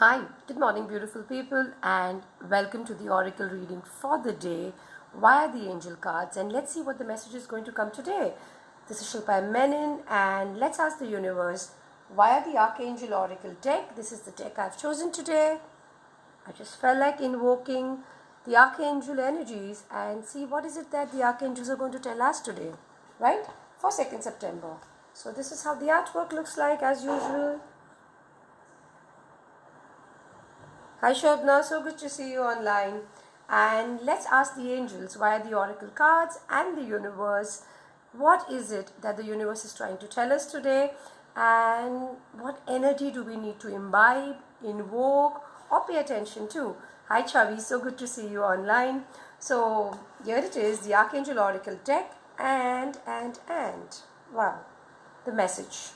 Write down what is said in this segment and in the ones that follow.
Hi, good morning, beautiful people, and welcome to the oracle reading for the day via the angel cards. And let's see what the message is going to come today. This is Shilpa Menon, and let's ask the universe via the archangel oracle deck. This is the deck I've chosen today. I just felt like invoking the archangel energies and see what is it that the archangels are going to tell us today, right? For 2nd September. So this is how the artwork looks like as usual. Hi Shobna, so good to see you online. And let's ask the angels via the oracle cards and the universe, what is it that the universe is trying to tell us today, and what energy do we need to imbibe, invoke, or pay attention to? Hi Chavi, so good to see you online. So here it is, the archangel oracle deck and wow, the message.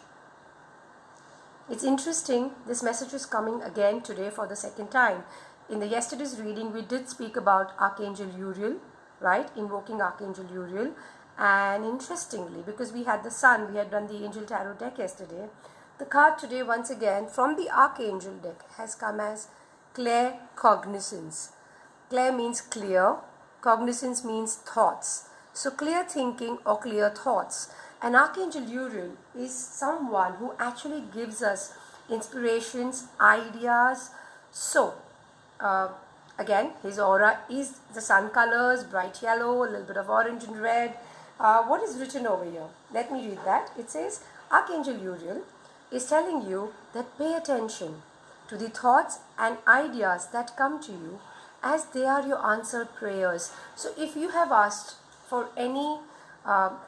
It's interesting, this message is coming again today for the second time. In the yesterday's reading, we did speak about Archangel Uriel, right? Invoking Archangel Uriel. And interestingly, because we had the sun, we had done the Angel Tarot deck yesterday, the card today once again from the Archangel deck has come as claircognizance. Clair means clear, cognizance means thoughts. So clear thinking or clear thoughts. And Archangel Uriel is someone who actually gives us inspirations, ideas. So, again, his aura is the sun colors, bright yellow, a little bit of orange and red. What is written over here? Let me read that. It says, Archangel Uriel is telling you that pay attention to the thoughts and ideas that come to you, as they are your answered prayers. So if you have asked for any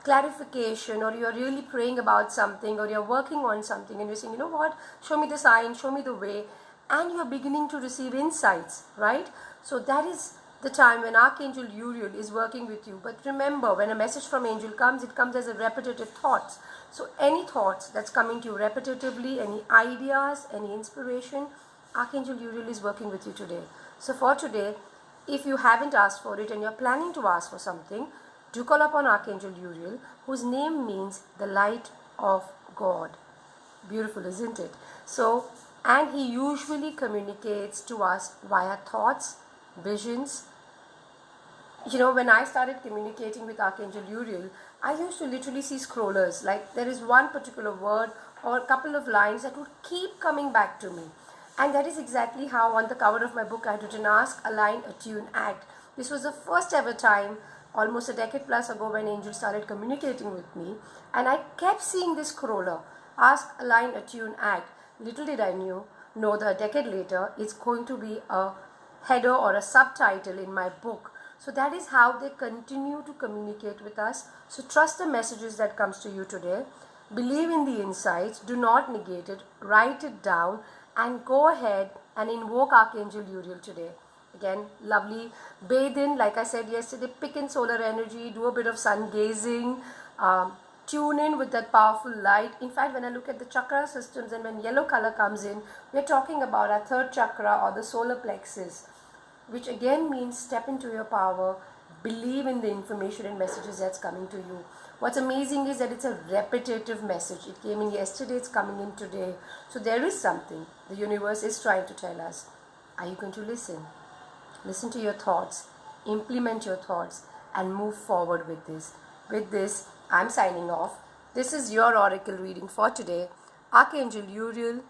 clarification, or you're really praying about something, or you're working on something and you're saying, you know what, show me the sign, show me the way, and you're beginning to receive insights, right? So that is the time when Archangel Uriel is working with you. But remember, when a message from angel comes, it comes as a repetitive thoughts. So any thoughts that's coming to you repetitively, any ideas, any inspiration, Archangel Uriel is working with you today. So for today, if you haven't asked for it and you're planning to ask for something, do call upon Archangel Uriel, whose name means the light of God. Beautiful, isn't it? So, and he usually communicates to us via thoughts, visions. You know, when I started communicating with Archangel Uriel, I used to literally see scrollers. Like there is one particular word or a couple of lines that would keep coming back to me. And that is exactly how on the cover of my book I had written Ask, Align, Attune, Act. This was the first ever time, almost a decade plus ago, when angels started communicating with me. And I kept seeing this scroller, Ask, Align, Attune, Act. Little did I know that a decade later, it's going to be a header or a subtitle in my book. So that is how they continue to communicate with us. So trust the messages that comes to you today. Believe in the insights. Do not negate it. Write it down and go ahead and invoke Archangel Uriel today. Again, lovely. Bathe in, like I said yesterday, pick in solar energy. Do a bit of sun gazing. Tune in with that powerful light. In fact, when I look at the chakra systems and when yellow color comes in, we're talking about our third chakra or the solar plexus, which again means step into your power, believe in the information and messages that's coming to you. What's amazing is that it's a repetitive message. It came in yesterday, it's coming in today. So there is something the universe is trying to tell us. Are you going to listen? Listen to your thoughts, implement your thoughts, and move forward with this. With this, I'm signing off. This is your oracle reading for today. Archangel Uriel,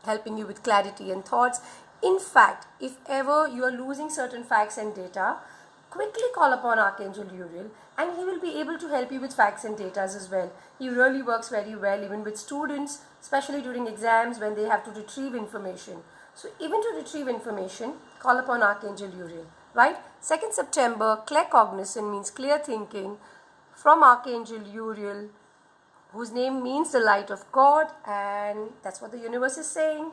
helping you with clarity and thoughts. In fact, if ever you are losing certain facts and data, quickly call upon Archangel Uriel and he will be able to help you with facts and data as well. He really works very well even with students, especially during exams when they have to retrieve information. So even to retrieve information, call upon Archangel Uriel, right? 2nd September, claircognizance means clear thinking from Archangel Uriel, whose name means the light of God, and that's what the universe is saying.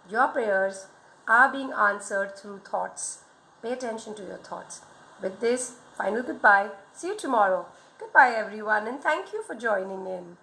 Your prayers are being answered through thoughts. Pay attention to your thoughts. With this, final goodbye. See you tomorrow. Goodbye everyone, and thank you for joining in.